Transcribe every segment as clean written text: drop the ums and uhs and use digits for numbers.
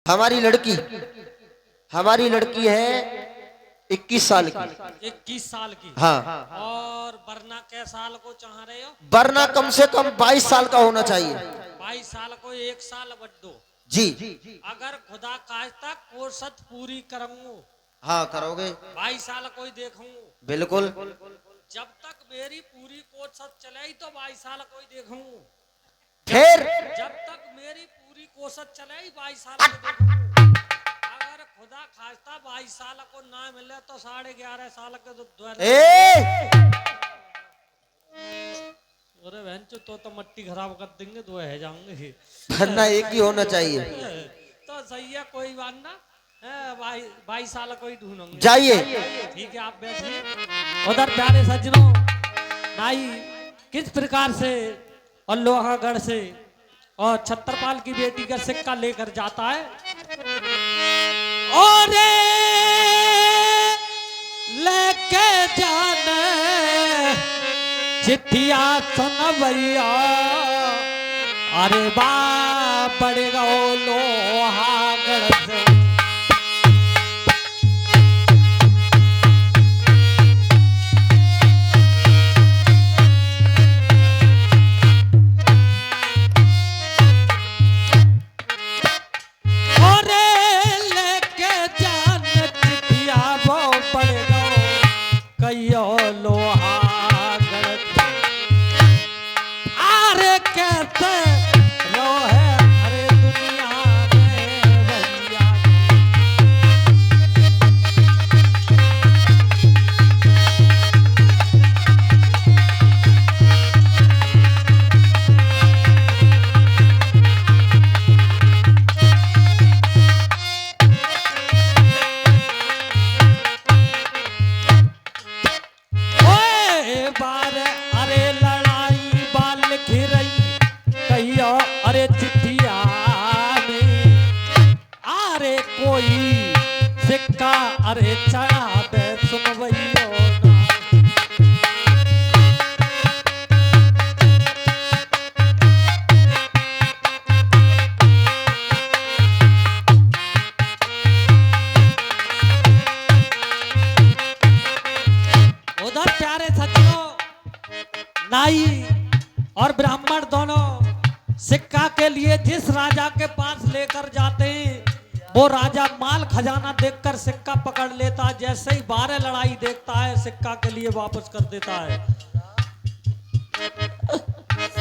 हमारी लड़की हमारी लड़की है 21 साल की। 21 साल की। हाँ। और वरना कै साल को चाह रहे हो? वरना कम से कम 22 साल का होना चाहिए। 22 साल को 1 साल बढ़ दो जी। अगर खुदा काजता कोर्सत पूरी करूंगू। हाँ करोगे। 22 साल को ही देखूंगू। बिल्कुल। जब तक मेरी पूरी कोर्सत चले तो 22 साल को ही देखूंगू। फिर जब तक मेरी पूरी कोशिश चले 22 साल को देखूंगू। अगर खुदा खास्ता 22 साल को ना मिले तो 11.5 साल के अरे बहन तो मट्टी खराब कर देंगे तो है जाऊंगे। वरना एक ही होना चाहिए। तो सही है कोई बात ना। 22 साल को ही ढूंढूंगे। जाइए। ठीक है आप बैठिए। उधर प्यारे सज्जनों नाई किस प्रकार से और लोहागढ़ से और छत्रपाल की बेटी का सिक्का लेकर जाता है। और लेके जाने चिट्ठिया सुन भैया। अरे बा पड़ेगा लोहागढ़ से। अरे चढ़ा पे सुन भैया उधर प्यारे सज्जनों नाई और ब्राह्मण दोनों सिक्का के लिए जिस राजा के पास लेकर जाते हैं वो राजा माल खजाना देखकर सिक्का पकड़ लेता। जैसे ही 12 लड़ाई देखता है सिक्का के लिए वापस कर देता है।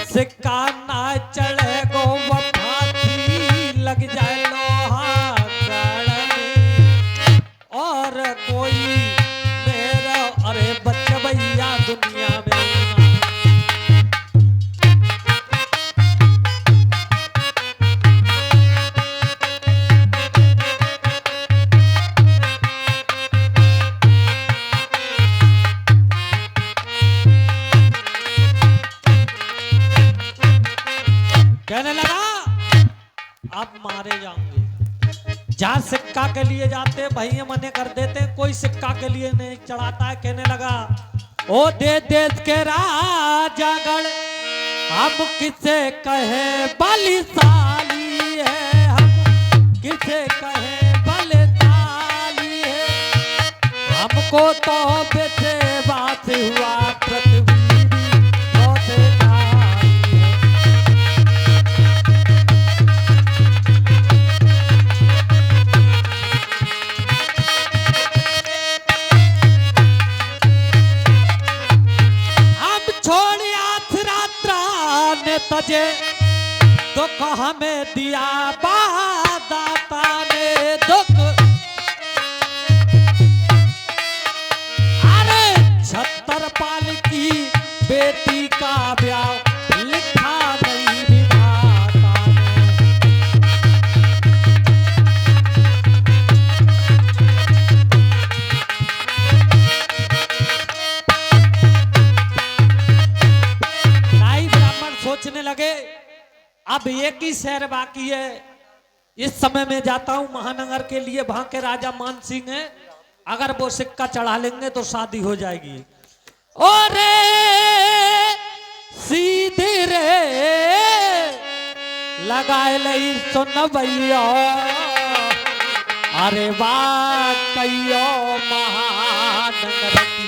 सिक्का ना चढ़े गो फांसी लग जाए लोहागढ़ में। और कोई मेरा अरे बच्चा भैया दुनिया में कहने लगा अब मारे जाओगे। जहां सिक्का के लिए जाते भैया मने कर देते कोई सिक्का के लिए नहीं चढ़ाता है। कहने लगा ओ देश के राजागढ़ हम किसे कहे बलशाली है। हम किसे कहे बलशाली है। हमको तो बेचे बात हुआ पृथ्वी तजे दुख हमें दिया दाता ने दुख। अरे छत्रपाल की बेटी का ब्याह लिखा नहीं विधाता नाई ब्राह्मण सोचने लगे अब एक ही शहर बाकी है। इस समय में जाता हूं महानगर के लिए। वहां के राजा मान सिंह है। अगर वो सिक्का चढ़ा लेंगे तो शादी हो जाएगी। और सीधे रे लगाए लई सुन भैया। अरे वाह कयो महानगर की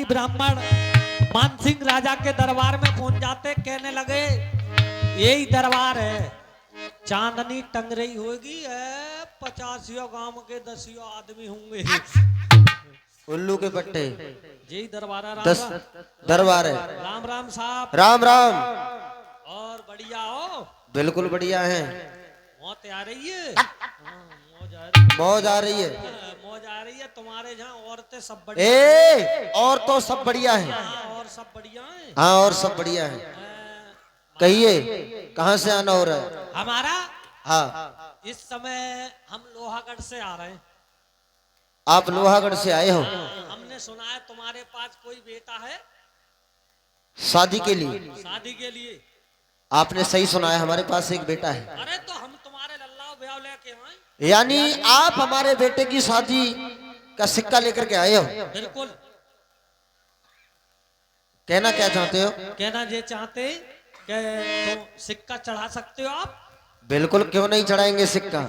ब्राह्मण मानसिंह राजा के दरबार में पहुंच जाते, कहने लगे यही दरबार है, चांदनी टंग रही होगी है, 50 गांव के 10 आदमी होंगे, उल्लू के पट्टे, यही दरबार है। 10 दरबार है। राम राम साहब। राम राम। और बढ़िया हो? बिल्कुल बढ़िया है। मौत आ रही है? मौज आ रही है। मौज आ रही है। तुम्हारे जहाँ औरतें सब बढ़िया? और तो सब बढ़िया है। और सब बढ़िया है। हाँ और सब बढ़िया है। कहिए कहाँ से आना हो रहा है हमारा? हाँ इस समय हम लोहागढ़ से आ रहे हैं। आप लोहागढ़ से आए हो? हमने सुना है तुम्हारे पास कोई बेटा है शादी के लिए? शादी के लिए आपने सही सुना है, हमारे पास एक बेटा है। अरे तो हम तुम्हारे लल्ला ब्याह लेके आए। यानी आप हमारे बेटे की शादी का सिक्का लेकर के आए हो? बिल्कुल। कहना क्या चाहते हो? कहना ये चाहते कि तो सिक्का चढ़ा सकते हो आप? बिल्कुल, क्यों नहीं चढ़ाएंगे सिक्का।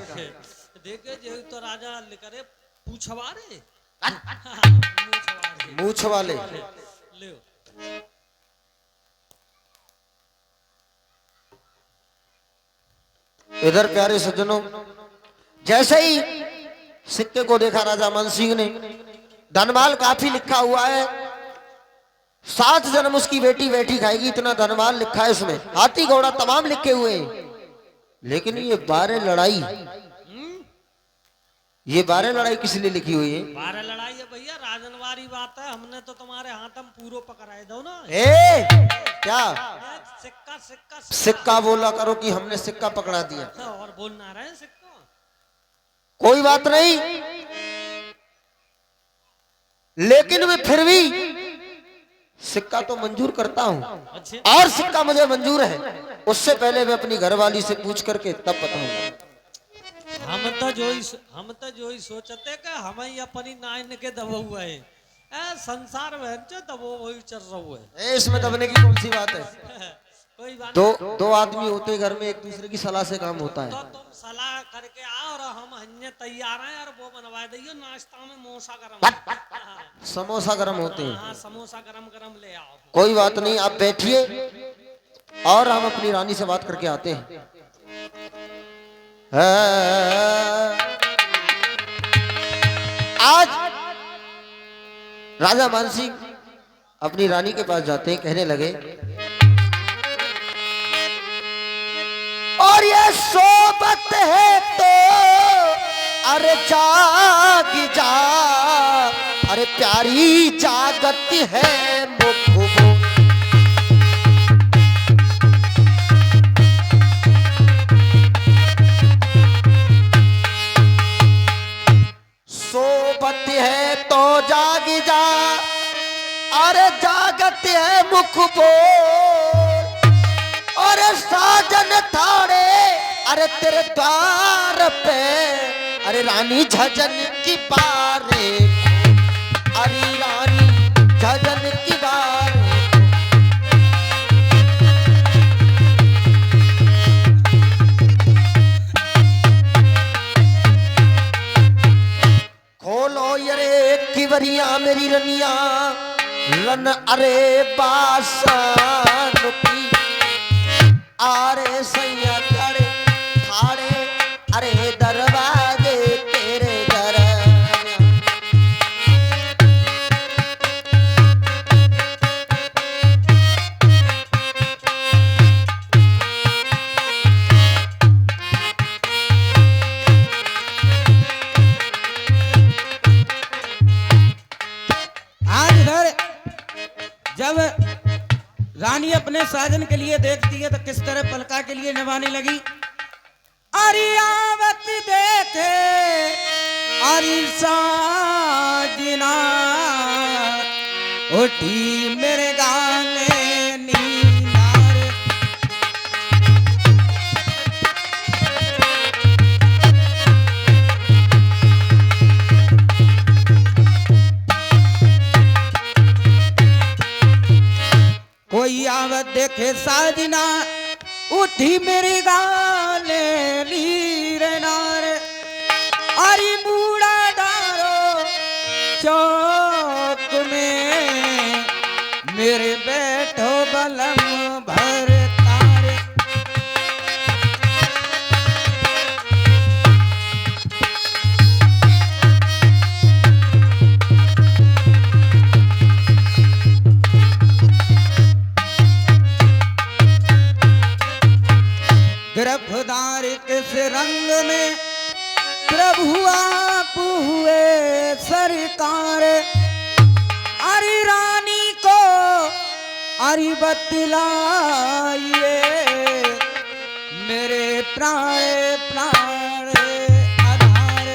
देखे जो तो राजा लिखे पूछवारे मूछ वाले। ले इधर प्यारे सज्जनों, जैसे ही सिक्के को देखा राजा मानसिंह ने, धनमाल काफी लिखा हुआ है, 7 जन्म उसकी बेटी बैठी खाएगी, इतना धनमाल लिखा है उसमें, हाथी घोड़ा तमाम लिखे हुए हैं। लेकिन ये 12 लड़ाई, ये 12 लड़ाई किस लिए लिखी हुई है? 12 लड़ाई है भैया, राजनवारी बात है। हमने तो तुम्हारे हाथ हम पूरो पकड़ाए दो ना। क्या सिक्का सिक्का सिक्का बोला करो कि हमने सिक्का पकड़ा दिया। और बोलना रहे सिक्का। कोई बात नहीं, लेकिन मैं फिर भी सिक्का तो मंजूर करता हूं। और सिक्का मुझे मंजूर है, उससे पहले मैं अपनी घरवाली से पूछ करके तब बताऊंगा। हम तो जो ही सोचते कि हम ही अपनी नाइन के दबो हुए हैं, संसार में दबो वही चल रहा है। इसमें दबने की कौन सी बात है? कोई बात दो आदमी होते घर में, एक दूसरे की सलाह से काम होता है। तो तुम सलाह करके आओ और हम हन्ने तैयार हैं, और वो बनवा दियो नाश्ता में मोसा गरम, समोसा गरम होते हैं। हाँ समोसा गरम गरम ले आओ। कोई बात नहीं, आप बैठिए और हम अपनी रानी से बात करके आते हैं। आज राजा मानसिंह अपनी रानी के पास जाते हैं, कहने लगे और ये सोबत है तो अरे जाग जा, अरे प्यारी जागत है मुख मो। सोबत है तो जाग जा, अरे जागत है मुख बोल, अरे साजन थाड़े अरे तेरे द्वार पे, अरे रानी झजन की बारे, अरे रानी झजन की बारे। रनिया मेरी रनिया रन अरे बासन की आरे सैया खड़े ठाड़े अरे दरवाजे तेरे घर। आज इधर जब रानी अपने साजन के लिए देखती है तो किस तरह पलका के लिए निभाने लगी। अरियावत देखे अरि साजना उठी मेरे गाने नीनार। कोई आवत देखे साजना उठी मेरी गाने नीरे नार। अरे मूड़ा डारो चौक में मेरे बैठो बलम भर तार। गिरफ्तार किस रंग में प्रभु आप हुए सरकार। अरे रानी को अरे बतलाइए मेरे प्राण प्राण आधार।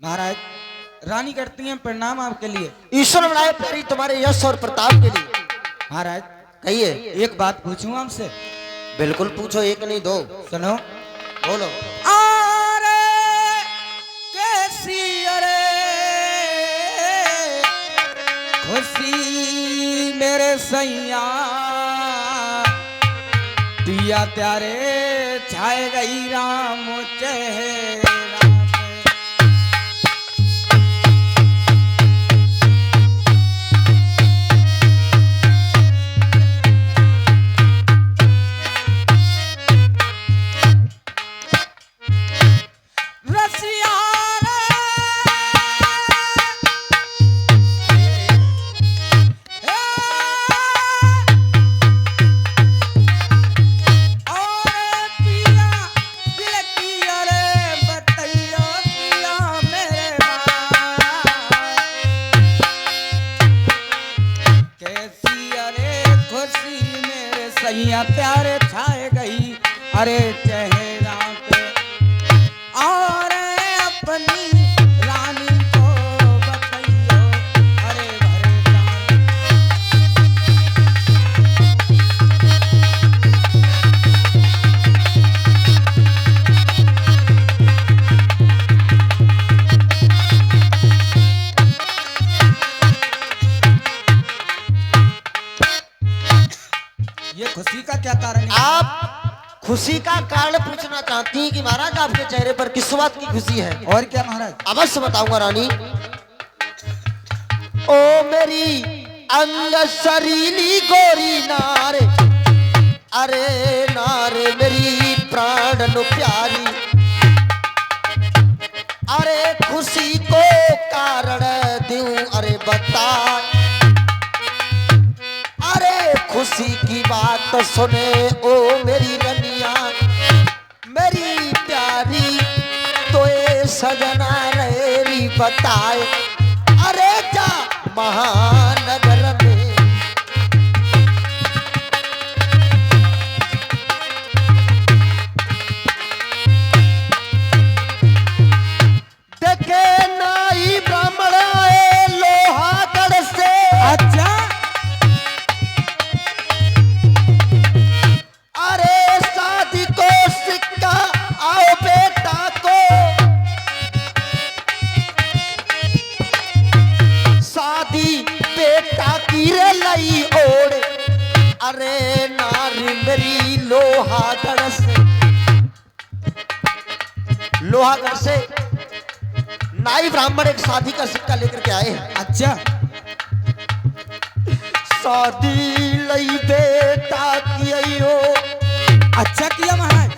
महाराज रानी करती हैं प्रणाम आपके लिए। ईश्वर बनाए प्यारी तुम्हारे यश और प्रताप के लिए। महाराज कहिए। एक बात पूछूं आपसे? बिल्कुल पूछो, एक नहीं दो। सुनो। बोलो। अरे कैसी अरे खुशी मेरे सैया पिया त्यारे छाए गई राम चेहरा पे। रसिया सैया प्यारे छाए गई अरे चेहरा पे। और अपनी रानी को बताइयो अरे भरे जान। ये खुशी का क्या कारण है? आप खुशी का कारण पूछना चाहती हैं कि महाराज आपके चेहरे पर किस बात की खुशी है? और क्या महाराज? अवश्य बताऊंगा रानी। ओ मेरी अंग शरीली गोरी नारे अरे नारे मेरी प्राण नु प्यारी। अरे खुशी को कारण दूं अरे बता। अरे खुशी की बात सुने ओ मेरी रनिया मेरी प्यारी तो ए सजना रेरी बताए। अरे जा महानगर में देखे नाई ब्राह्मण आए लोहागढ़ से। अच्छा अरे शादी को सिक्का आओ बेटा को। लोहागढ़ से नाई ब्राह्मण एक शादी का सिक्का लेकर के आए हैं। अच्छा शादी लई बेटा की हो, अच्छा किया महाराज।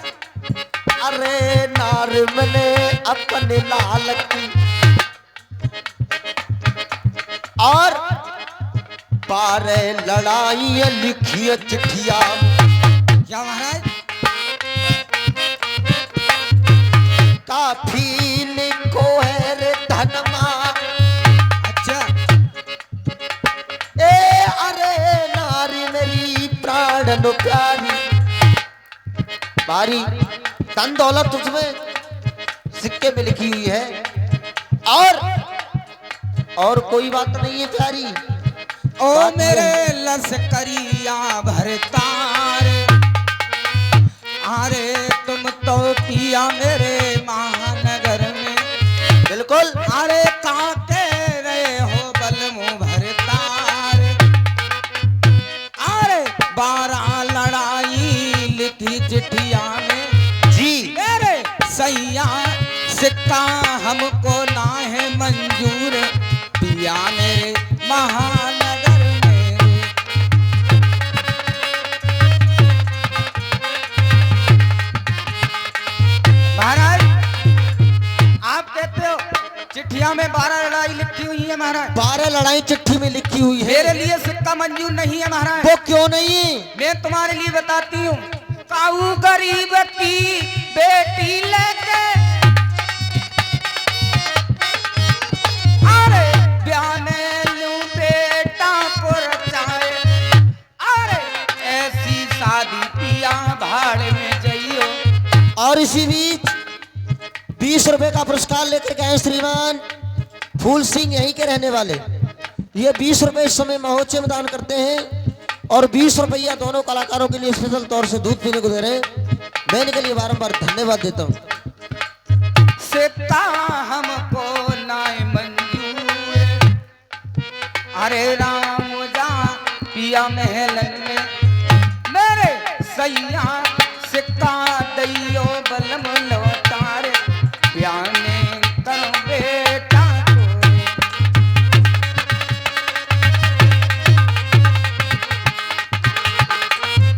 अरे नार मैंने अपने लाल की, और 12 लड़ाई लिखी चिट्ठिया। क्या महाराज? काफी लिखो है रे धनमा। अच्छा ए अरे नारी मेरी प्राण नो प्यारी, बारी धन दौलत तुझमें सिक्के में लिखी हुई है, और कोई बात नहीं है प्यारी। ओ मेरे लश्करिया भरतार, अरे तुम तो पिया मेरे महानगर में, बिल्कुल अरे काके रहे हो बलमु भरतार। अरे 12 लड़ाई लिखी चिट्ठिया में जी, मेरे सैया सिक्का हमको ना है मंजूर, पिया मेरे महानगर में। महाराज आप कहते हो चिट्ठिया में 12 लड़ाई लिखी हुई है महाराज, 12 लड़ाई चिट्ठी में लिखी हुई है। मेरे लिए सिक्का मंजूर नहीं है महाराज। वो क्यों नहीं? मैं तुम्हारे लिए बताती हूँ। काऊ गरीब की बेटी लेके अरे ब्याने लूं बेटा को रचाए, अरे ऐसी शादी पिया भाड़ में जाइयो। और इसी बीच 20 रुपए का पुरस्कार लेकर के आए श्रीमान फूल सिंह, यहीं के रहने वाले। ये 20 रुपए इस समय महोत्सव में दान करते हैं, और 20 रुपया दोनों कलाकारों के लिए स्पेशल तौर से दूध पीने को दे रहे हैं। मैं इनके लिए बारंबार धन्यवाद देता हूँ। सिक्का हमको नाय मंजूर, अरे राम जा पिया महलन में, मेरे सैया सिक्का दैयो बलम लौटार, प्याने करो बेटा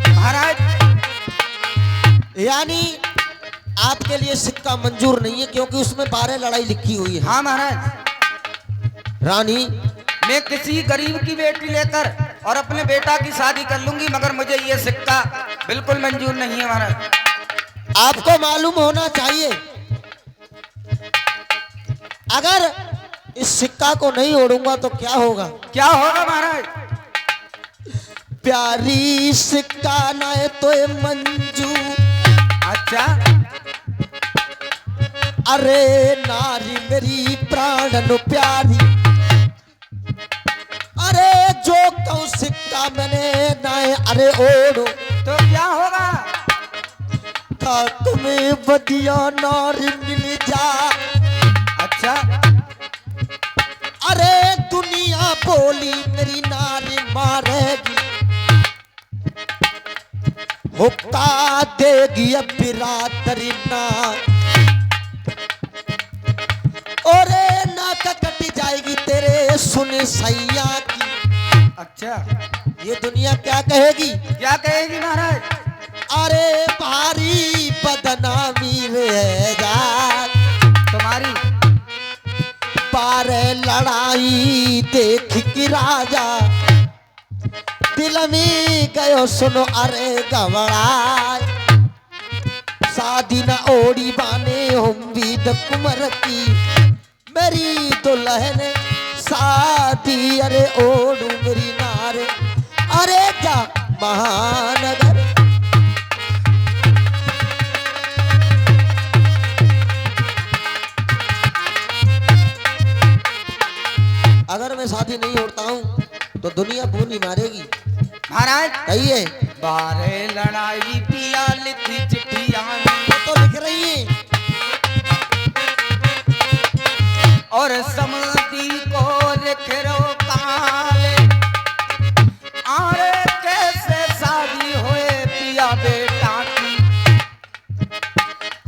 महाराज। यानी आपके लिए सिक्का मंजूर नहीं है, क्योंकि उसमें 12 लड़ाई लिखी हुई है। हाँ महाराज, रानी मैं किसी गरीब की बेटी लेकर और अपने बेटा की शादी कर लूंगी, मगर मुझे ये सिक्का बिल्कुल मंजूर नहीं है महाराज। आपको मालूम होना चाहिए, अगर इस सिक्का को नहीं ओढ़ूंगा तो क्या होगा? क्या होगा महाराज? प्यारी सिक्का ना तो मंजूर, अच्छा अरे नारी मेरी प्राण नो प्यारी, अरे जो कहूं सिक्का मैंने नाए अरे ओढ़ो, तो क्या होगा? का तुम्हें बढ़िया नारी मिल जा। अच्छा अरे दुनिया बोली मेरी नारी मारेगी, हुक्का देगी अब बिरादरी ना, और नाक कट जाएगी तेरे सुन सैया की। अच्छा ये दुनिया क्या कहेगी? क्या कहेगी महाराज? अरे भारी बदनामी रह जा तुम्हारी 12 लड़ाई देख की राजा, दिल में गयो सुनो अरे गवड़ा, शादी न ओड़ी बाने उम्मीद कुमर की, मेरी दुल्हन शादी अरे ओढ़ू मेरी नारे, अरे जा महानगर। अगर मैं शादी नहीं होता हूँ तो दुनिया बोली मारेगी। महाराज कहिए। 12 लड़ाई पिया लिखी चिट्ठिया तो लिख रही है, और समझी को लिख रो काले, अरे कैसे शादी हुए पिया बेटा की,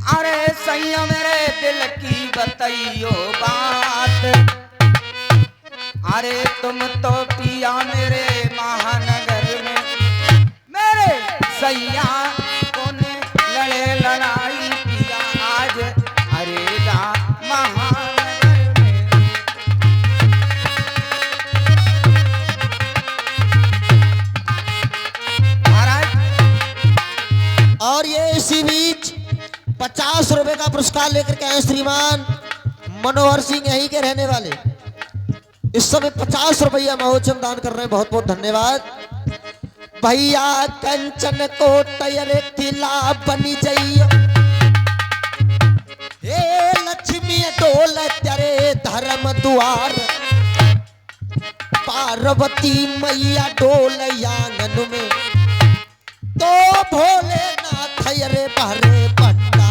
अरे सैया मेरे दिल की बताइयो बात। अरे तुम तो पिया मेरे महानगर में, मेरे सैया कोने लड़े लड़ाई पिया आज, अरे रा महानगर में। महाराज और ये इसी बीच 50 रुपए का पुरस्कार लेकर के आए श्रीमान मनोहर सिंह, यहीं के रहने वाले। इस समय 50 रुपया महोत्सव दान कर रहे हैं, बहुत बहुत धन्यवाद भैया। कंचन को तैयार किला बनी जाइयो, हे लक्ष्मी डोल तेरे धर्म द्वार, पार्वती मैया डोल आंगन में, तो भोलेनाथ रे भरे भंडार।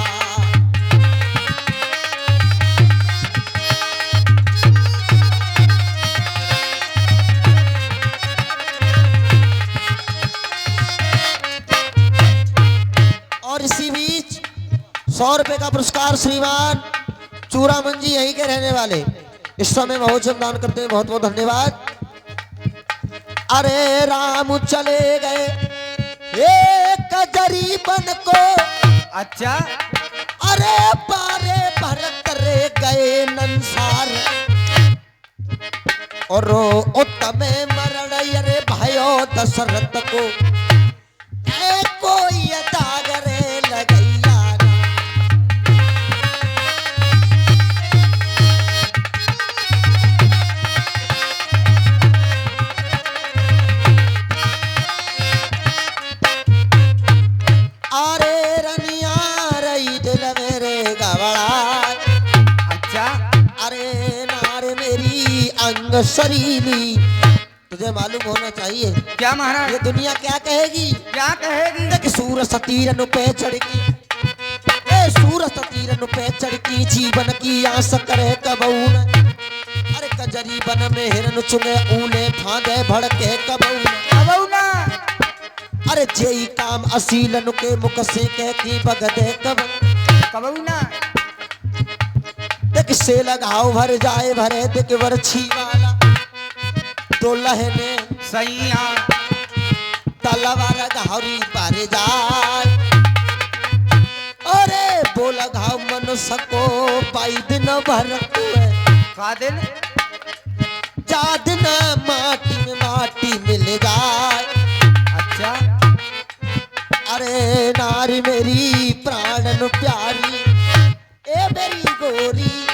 और इसी बीच 100 रुपए का पुरस्कार श्रीमान चूरामन जी, यहीं के रहने वाले, इस समय महोत्सव दान करते हैं, बहुत बहुत धन्यवाद। अरे राम चले गए एक गरीबन को, अच्छा अरे बारे भरत रे गए नंसार, और उत्तम मरण अरे भयो दशरथ को, कोई दाग रे लगैया। अरे रनिया रही दिल मेरे गवड़ा, अच्छा अरे नार मेरी अंग शरीली, तुझे मालूम होना चाहिए क्या महाराज? ये दुनिया क्या कहेगी, क्या कहेगी? देख सूर सतीरन पे चढ़की, ए सूर सतीरन पे चढ़की, जीवन की आस करे कबून, अरे कजरी बन में हिरन चुने ऊले फांदे भड़के कबून, कबूना अरे जेई काम असीलन के मुख से कह की बगदे कबूना, देख से लगाओ भर जाए भरे देख वरछी वाला, तो लहने सैया तलवार घावरी पारे जाए, अरे बोला घाव मनुष्य को पाई दिन भर का दिन जा दिन माटी में माटी मिल जाए। अच्छा अरे नारी मेरी प्राणन प्यारी, ए मेरी गोरी